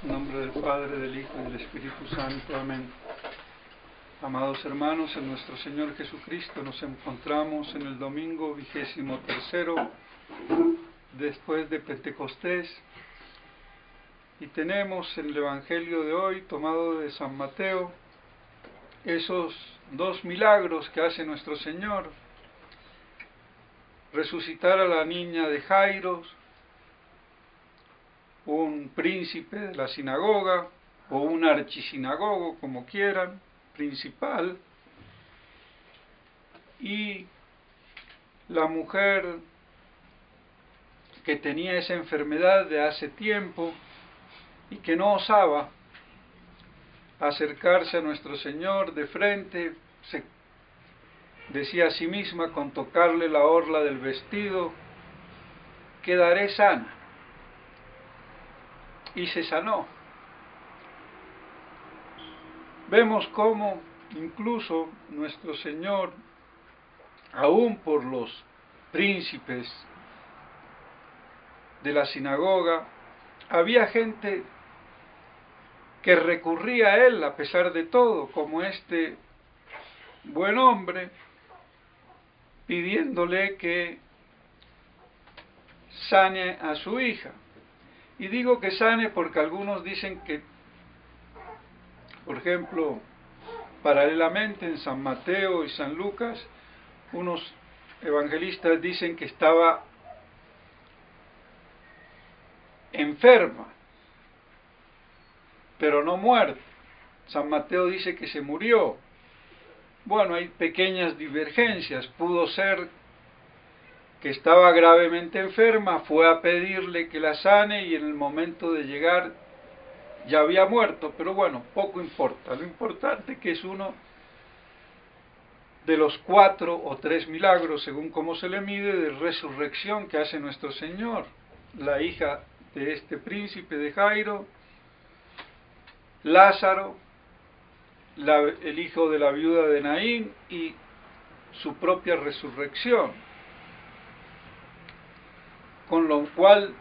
En nombre del Padre, del Hijo y del Espíritu Santo. Amén. Amados hermanos, en nuestro Señor Jesucristo nos encontramos en el domingo 23º después de Pentecostés y tenemos en el Evangelio de hoy, tomado de San Mateo, esos dos milagros que hace nuestro Señor: resucitar a la niña de Jairo, un príncipe de la sinagoga, o un archisinagogo, como quieran, principal, y la mujer que tenía esa enfermedad de hace tiempo y que no osaba acercarse a nuestro Señor de frente, se decía a sí misma con tocarle la orla del vestido: quedaré sana. Y se sanó. Vemos cómo incluso nuestro Señor, aún por los príncipes de la sinagoga, había gente que recurría a Él a pesar de todo, como este buen hombre, pidiéndole que sane a su hija. Y digo que sane porque algunos dicen que, por ejemplo, paralelamente en San Mateo y San Lucas, unos evangelistas dicen que estaba enferma, pero no muerta. San Mateo dice que se murió. Bueno, hay pequeñas divergencias. Pudo ser que estaba gravemente enferma, fue a pedirle que la sane y en el momento de llegar ya había muerto, pero bueno, poco importa. Lo importante es que es uno de los 4 o 3 milagros, según cómo se le mide, de resurrección que hace nuestro Señor. La hija de este príncipe de Jairo, Lázaro, el hijo de la viuda de Naín y su propia resurrección, con lo cual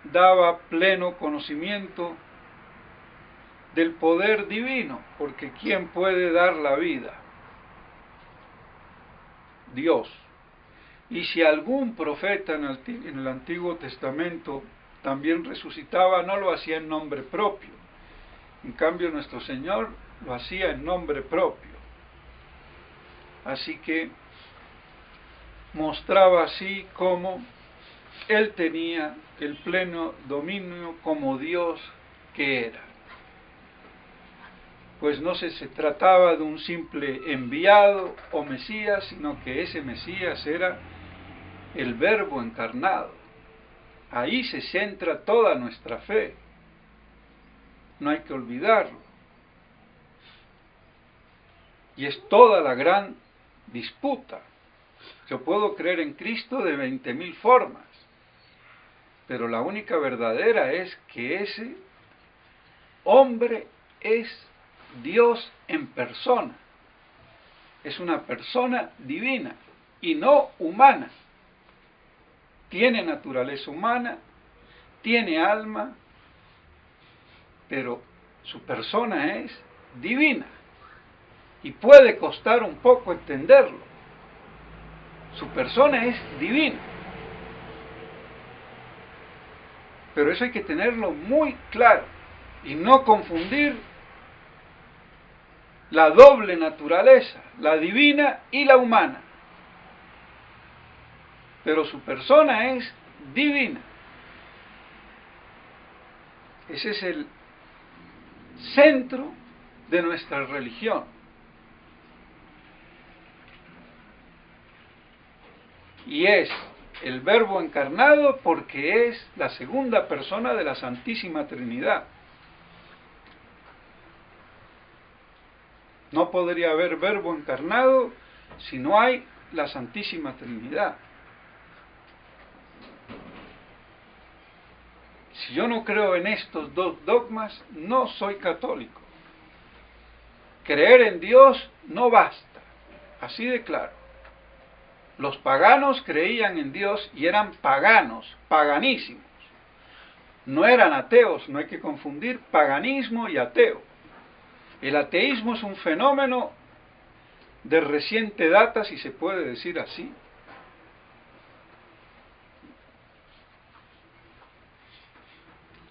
daba pleno conocimiento del poder divino, porque ¿quién puede dar la vida? Dios. Y si algún profeta en el Antiguo Testamento también resucitaba, no lo hacía en nombre propio. En cambio, nuestro Señor lo hacía en nombre propio. Así que mostraba así cómo Él tenía el pleno dominio como Dios que era. Pues no se trataba de un simple enviado o Mesías, sino que ese Mesías era el Verbo encarnado. Ahí se centra toda nuestra fe. No hay que olvidarlo. Y es toda la gran disputa. Yo puedo creer en Cristo de 20.000 formas, pero la única verdadera es que ese hombre es Dios en persona. Es una persona divina y no humana. Tiene naturaleza humana, tiene alma, pero su persona es divina. Y puede costar un poco entenderlo. Su persona es divina. Pero eso hay que tenerlo muy claro y no confundir la doble naturaleza, la divina y la humana. Pero su persona es divina. Ese es el centro de nuestra religión. Y es el Verbo encarnado porque es la segunda persona de la Santísima Trinidad. No podría haber Verbo encarnado si no hay la Santísima Trinidad. Si yo no creo en estos dos dogmas, no soy católico. Creer en Dios no basta, así de claro. Los paganos creían en Dios y eran paganos, paganísimos. no eran ateos, no hay que confundir paganismo y ateo. El ateísmo es un fenómeno de reciente data, si se puede decir así.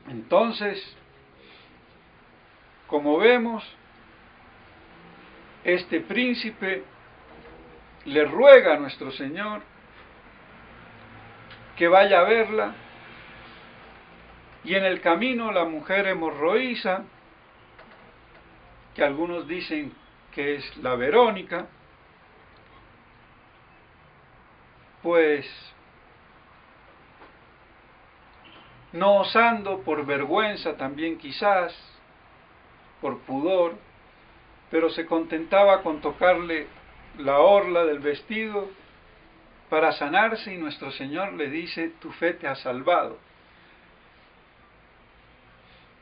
Entonces, como vemos, este príncipe le ruega a nuestro Señor que vaya a verla, y en el camino la mujer hemorroísa, que algunos dicen que es la Verónica, pues no osando, por vergüenza también quizás, por pudor, pero se contentaba con tocarle la orla del vestido para sanarse, y nuestro Señor le dice: tu fe te ha salvado,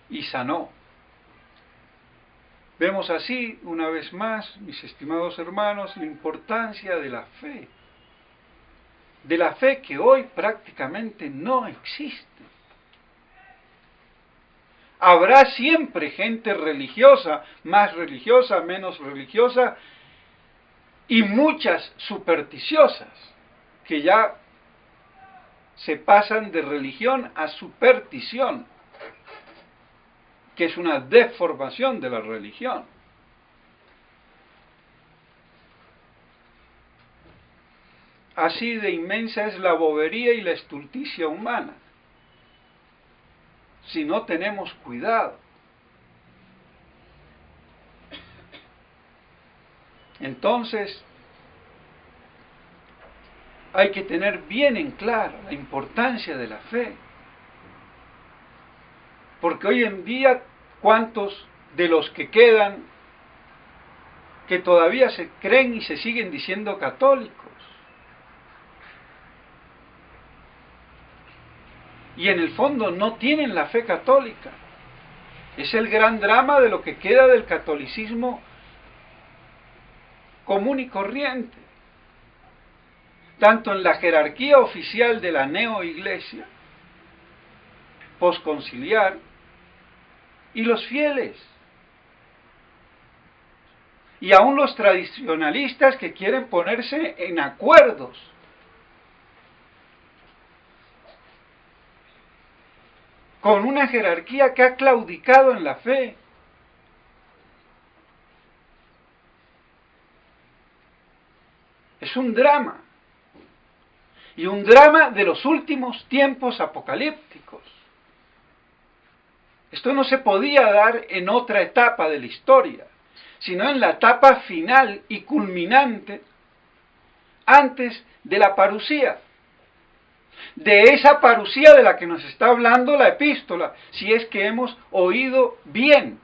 y sanó. Vemos así, una vez más, mis estimados hermanos, la importancia de la fe que hoy prácticamente no existe. Habrá siempre gente religiosa, más religiosa, menos religiosa, y muchas supersticiosas, que ya se pasan de religión a superstición, que es una deformación de la religión. Así de inmensa es la bobería y la estulticia humana, si no tenemos cuidado. Entonces, hay que tener bien en claro la importancia de la fe. Porque hoy en día, ¿cuántos de los que quedan que todavía se creen y se siguen diciendo católicos? Y en el fondo no tienen la fe católica. Es el gran drama de lo que queda del catolicismo común y corriente, tanto en la jerarquía oficial de la neoiglesia, posconciliar, y los fieles, y aún los tradicionalistas que quieren ponerse en acuerdos. Con una jerarquía que ha claudicado en la fe. Es un drama. Y un drama de los últimos tiempos apocalípticos. Esto no se podía dar en otra etapa de la historia, sino en la etapa final y culminante antes de la parusía. De esa parusía de la que nos está hablando la epístola, si es que hemos oído bien.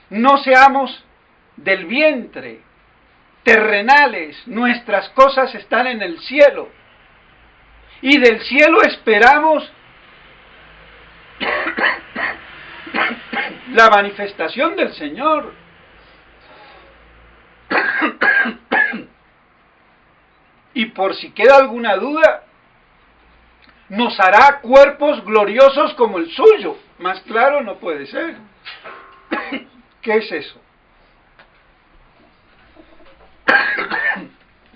No seamos del vientre, terrenales, nuestras cosas están en el cielo. Y del cielo esperamos la manifestación del Señor. Y por si queda alguna duda, nos hará cuerpos gloriosos como el suyo. Más claro no puede ser. ¿Qué es eso?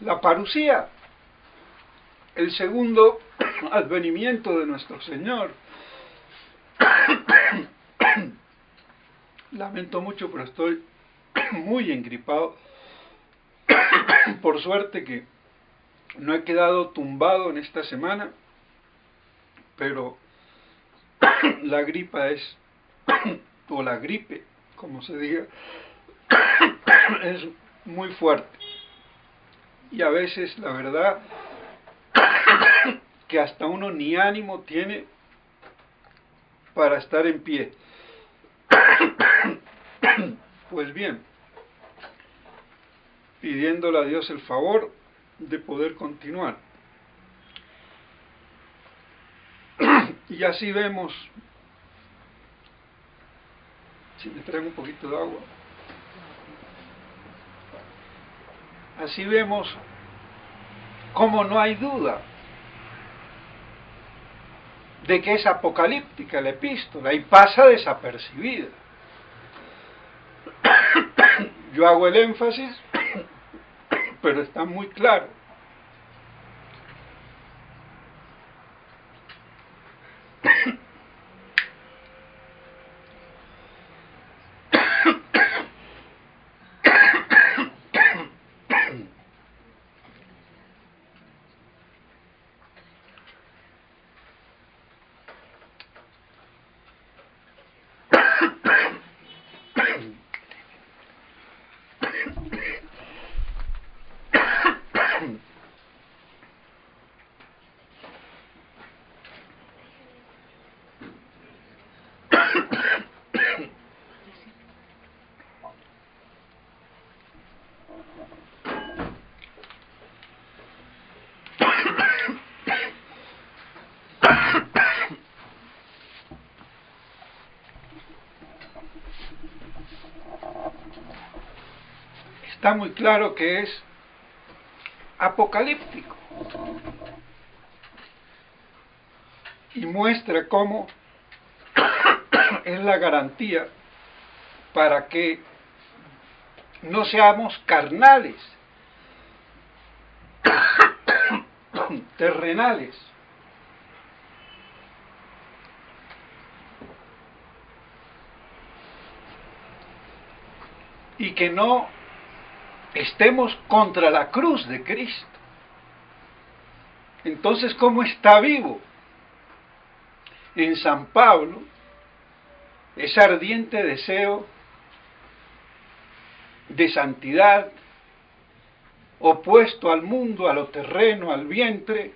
La parusía, el segundo advenimiento de nuestro Señor. Lamento mucho, pero estoy muy engripado. Por suerte que no he quedado tumbado en esta semana, pero la gripa es, o la gripe, como se diga, es muy fuerte. Y a veces, la verdad, que hasta uno ni ánimo tiene para estar en pie. Pues bien, pidiéndole a Dios el favor de poder continuar. Y así vemos, si me traigo un poquito de agua, así vemos cómo no hay duda de que es apocalíptica la epístola y pasa desapercibida. Yo hago el énfasis, pero está muy claro. Está muy claro que es apocalíptico y muestra cómo es la garantía para que no seamos carnales, terrenales. Y que no estemos contra la cruz de Cristo. Entonces, ¿cómo está vivo? En San Pablo, ese ardiente deseo de santidad, opuesto al mundo, a lo terreno, al vientre,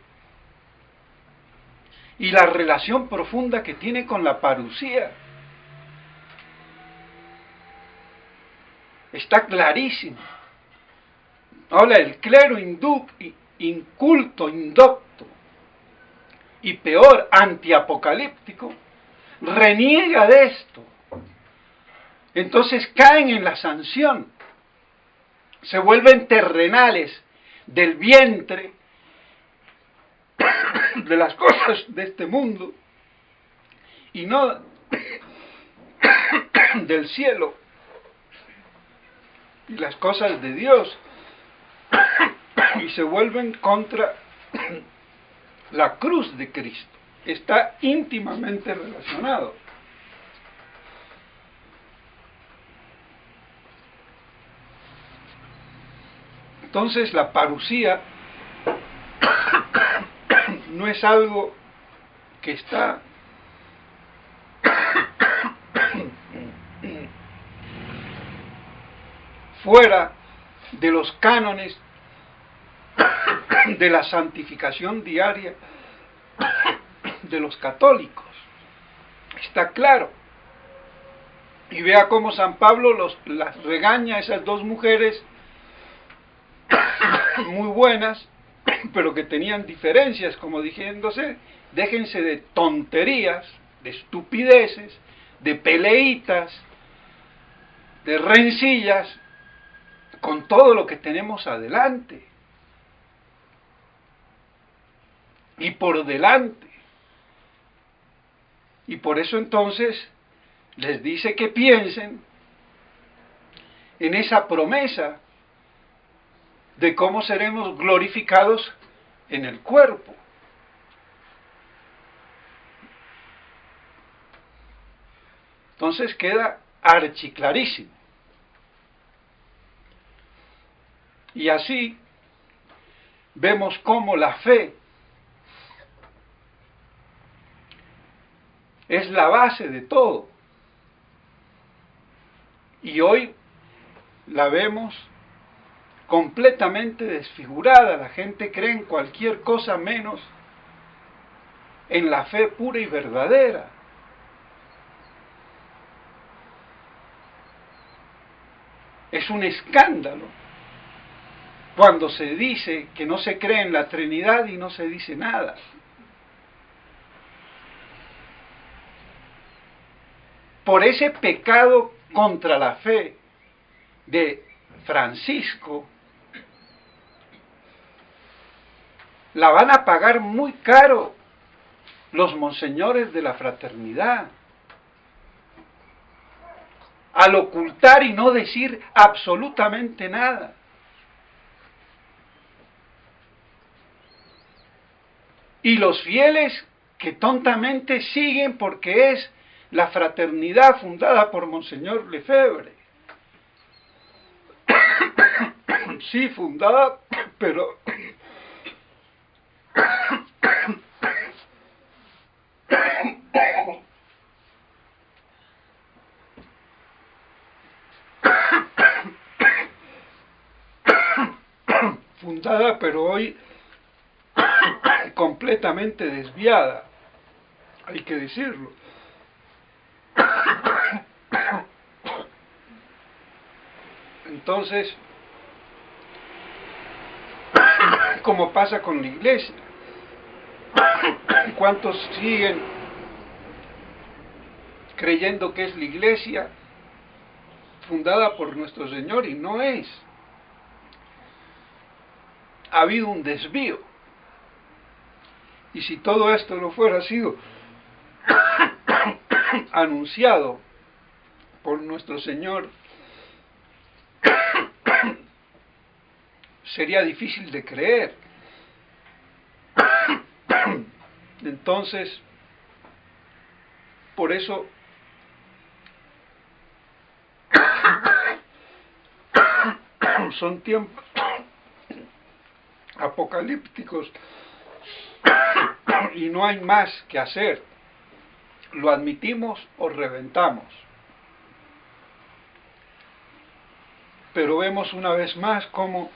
y la relación profunda que tiene con la parusía. Está clarísimo. Ahora, el clero inculto, indocto, y peor, antiapocalíptico, reniega de esto. Entonces caen en la sanción, se vuelven terrenales del vientre, de las cosas de este mundo, y no del cielo, y las cosas de Dios, y se vuelven contra la cruz de Cristo. Está íntimamente relacionado. Entonces la parusía no es algo que está fuera de los cánones de la santificación diaria de los católicos. Está claro. Y vea cómo San Pablo las regaña a esas dos mujeres muy buenas, pero que tenían diferencias, como diciéndose, déjense de tonterías, de estupideces, de peleitas, de rencillas, con todo lo que tenemos adelante y por delante. Y por eso entonces les dice que piensen en esa promesa de cómo seremos glorificados en el cuerpo. Entonces queda archiclarísimo. Y así vemos cómo la fe es la base de todo. Y hoy la vemos completamente desfigurada. La gente cree en cualquier cosa menos en la fe pura y verdadera. Es un escándalo cuando se dice que no se cree en la Trinidad y no se dice nada. Por ese pecado contra la fe de Francisco, la van a pagar muy caro los monseñores de la fraternidad, al ocultar y no decir absolutamente nada. Y los fieles que tontamente siguen porque es la fraternidad fundada por Monseñor Lefebvre. Sí, fundada, pero hoy completamente desviada, hay que decirlo. Entonces, como pasa con la iglesia, ¿cuántos siguen creyendo que es la iglesia fundada por nuestro Señor? Y no es. Ha habido un desvío. Y si todo esto no fuera sido anunciado por nuestro Señor, sería difícil de creer. Entonces, por eso son tiempos apocalípticos y no hay más que hacer. Lo admitimos o reventamos. Pero vemos una vez más cómo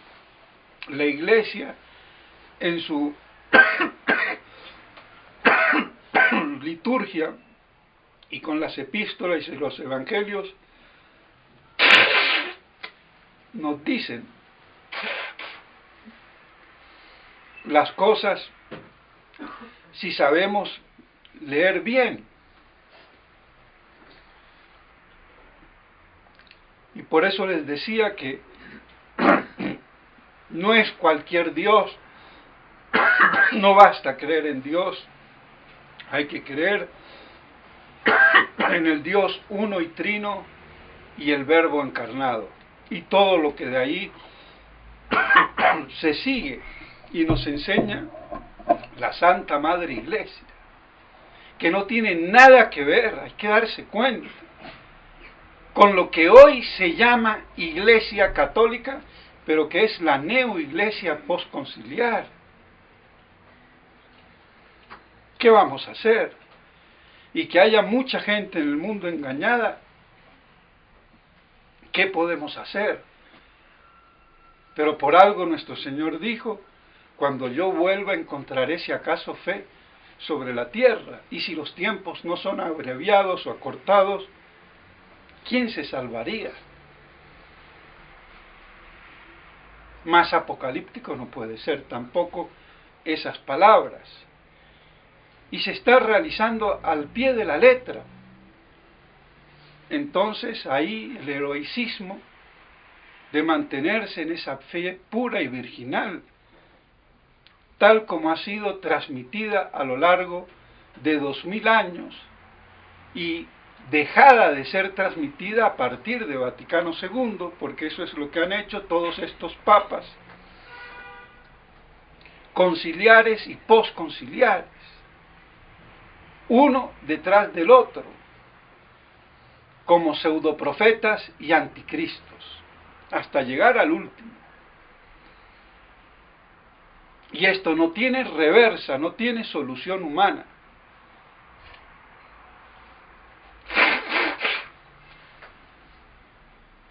la Iglesia en su liturgia y con las epístolas y los evangelios nos dicen las cosas si sabemos leer bien. Y por eso les decía que no es cualquier Dios, no basta creer en Dios, hay que creer en el Dios uno y trino y el Verbo encarnado. Y todo lo que de ahí se sigue y nos enseña la Santa Madre Iglesia, que no tiene nada que ver, hay que darse cuenta, con lo que hoy se llama Iglesia Católica, pero que es la neoiglesia postconciliar. ¿Qué vamos a hacer? Y que haya mucha gente en el mundo engañada, ¿qué podemos hacer? Pero por algo nuestro Señor dijo: cuando yo vuelva encontraré si acaso fe sobre la tierra, y si los tiempos no son abreviados o acortados, ¿quién se salvaría? Más apocalíptico no puede ser tampoco esas palabras. Y se está realizando al pie de la letra. Entonces ahí el heroicismo de mantenerse en esa fe pura y virginal, tal como ha sido transmitida a lo largo de 2000 años y dejada de ser transmitida a partir de Vaticano II, porque eso es lo que han hecho todos estos papas, conciliares y posconciliares, uno detrás del otro, como pseudoprofetas y anticristos, hasta llegar al último. Y esto no tiene reversa, no tiene solución humana.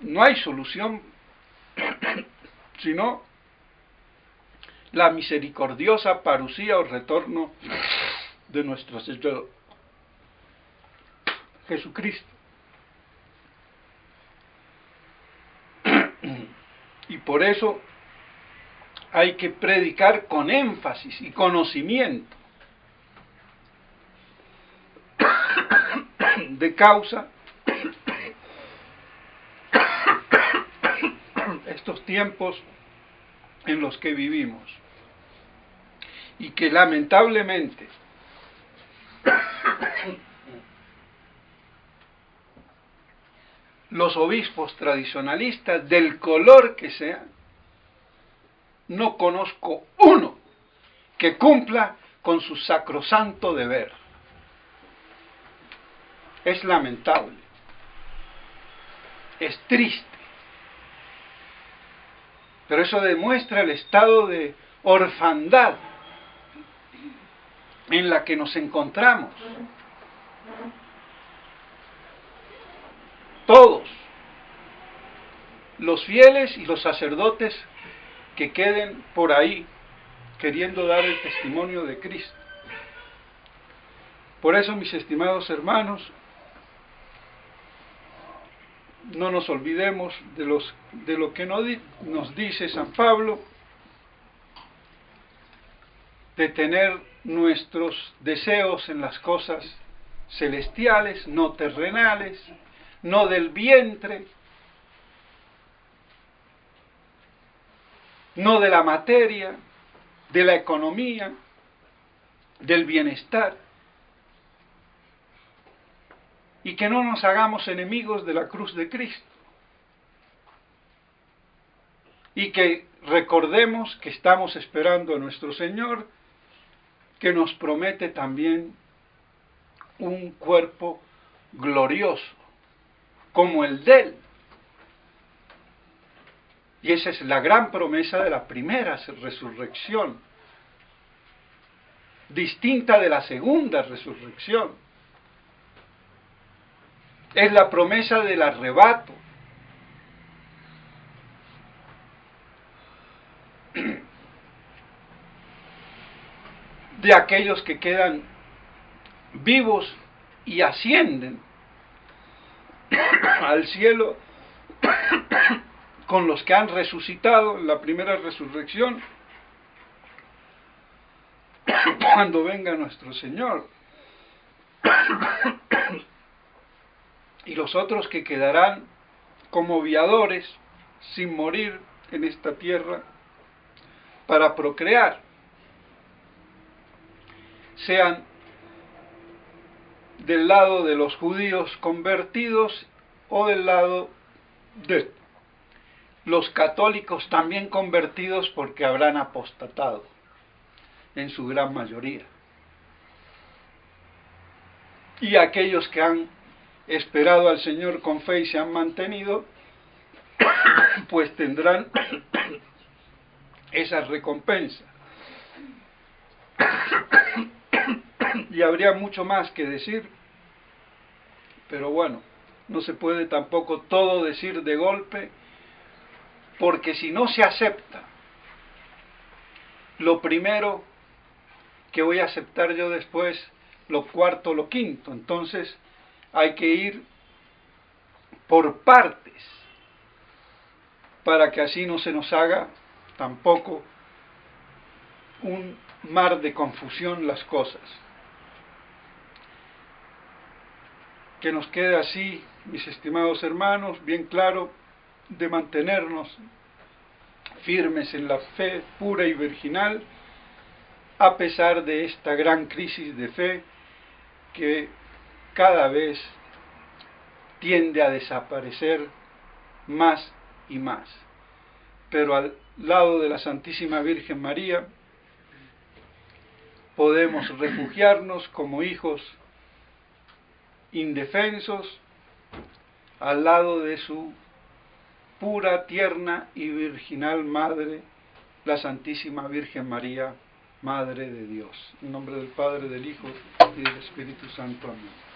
No hay solución sino la misericordiosa parusía o retorno de nuestro Señor Jesucristo. Y por eso hay que predicar con énfasis y conocimiento de causa estos tiempos en los que vivimos, y que lamentablemente los obispos tradicionalistas, del color que sean, no conozco uno que cumpla con su sacrosanto deber. Es lamentable, es triste, pero eso demuestra el estado de orfandad en la que nos encontramos. Todos, los fieles y los sacerdotes que queden por ahí queriendo dar el testimonio de Cristo. Por eso, mis estimados hermanos, no nos olvidemos de lo que nos dice San Pablo, de tener nuestros deseos en las cosas celestiales, no terrenales, no del vientre, no de la materia, de la economía, del bienestar, y que no nos hagamos enemigos de la cruz de Cristo, y que recordemos que estamos esperando a nuestro Señor, que nos promete también un cuerpo glorioso, como el de Él. Y esa es la gran promesa de la primera resurrección, distinta de la segunda resurrección. Es la promesa del arrebato. De aquellos que quedan vivos y ascienden al cielo con los que han resucitado en la primera resurrección cuando venga nuestro Señor. Y los otros que quedarán como viadores sin morir en esta tierra para procrear, sean del lado de los judíos convertidos o del lado de los católicos también convertidos, porque habrán apostatado en su gran mayoría. Y aquellos que han esperado al Señor con fe y se han mantenido, pues tendrán esa recompensa. Y habría mucho más que decir, pero bueno, no se puede tampoco todo decir de golpe, porque si no se acepta lo primero, que voy a aceptar yo después lo cuarto, lo quinto. Entonces hay que ir por partes, para que así no se nos haga tampoco un mar de confusión las cosas. Que nos quede así, mis estimados hermanos, bien claro, de mantenernos firmes en la fe pura y virginal, a pesar de esta gran crisis de fe que cada vez tiende a desaparecer más y más. Pero al lado de la Santísima Virgen María podemos refugiarnos como hijos indefensos al lado de su pura, tierna y virginal Madre, la Santísima Virgen María, Madre de Dios. En nombre del Padre, del Hijo y del Espíritu Santo. Amén.